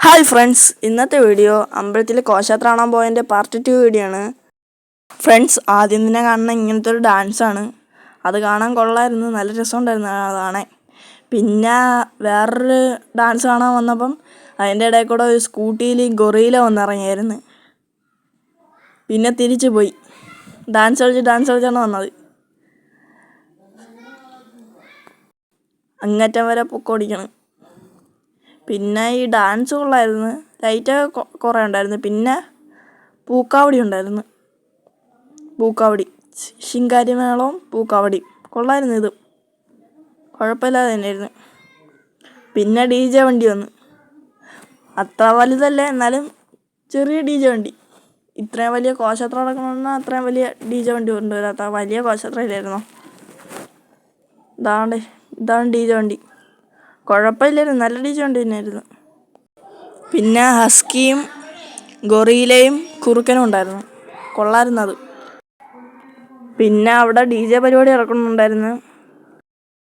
Hi friends, ഇന്നത്തെ video അമ്പലത്തിൽ ഘോഷയാത്ര കാണാൻ പോയതിൻ്റെ പാർട്ട് 2 വീഡിയോ ആണ്. ഫ്രണ്ട്സ്, ആദ്യം തന്നെ കാണുന്ന ഇങ്ങനത്തെ ഒരു ഡാൻസാണ്. അത് കാണാൻ കൊള്ളായിരുന്നു, നല്ല രസമുണ്ടായിരുന്നു കാണാൻ. പിന്നെ വേറൊരു ഡാൻസ് കാണാൻ വന്നപ്പം അതിൻ്റെ ഇടയിൽ കൂടെ ഒരു സ്കൂട്ടിയിൽ ഗൊറീല വന്നിറങ്ങിയായിരുന്നു. പിന്നെ തിരിച്ചു പോയി ഡാൻസ് കളിച്ചാണ് വന്നത്. അങ്ങറ്റം വരെ പൊക്കോടിക്കണം. പിന്നെ ഈ ഡാൻസ് കൊള്ളായിരുന്നു, ലൈറ്റൊക്കെ കുറേ ഉണ്ടായിരുന്നു. പിന്നെ പൂക്കാവടി ഉണ്ടായിരുന്നു, പൂക്കാവടി ശിങ്കാരിമേളവും പൂക്കാവടി കൊള്ളായിരുന്നു. ഇത് കുഴപ്പമില്ലാതെ തന്നെയായിരുന്നു. പിന്നെ DJ വണ്ടി വന്നു, അത്ര വലുതല്ല എന്നാലും ചെറിയ DJ വണ്ടി. ഇത്രയും വലിയ ഘോഷയാത്ര നടക്കണമെന്ന് അത്രയും വലിയ DJ വണ്ടി കൊണ്ടുവരാത്ത വലിയ ഘോഷയാത്രയില്ലായിരുന്നോ? ഇതാണ് DJ വണ്ടി. കുഴപ്പമില്ലായിരുന്നു, നല്ല DJ വണ്ടി തന്നെയായിരുന്നു. പിന്നെ ഹസ്കിയും ഗൊറീലയും കുറുക്കനും ഉണ്ടായിരുന്നു, കൊള്ളായിരുന്നു അത്. പിന്നെ അവിടെ DJ പരിപാടി ഇറക്കുന്നുണ്ടായിരുന്നു.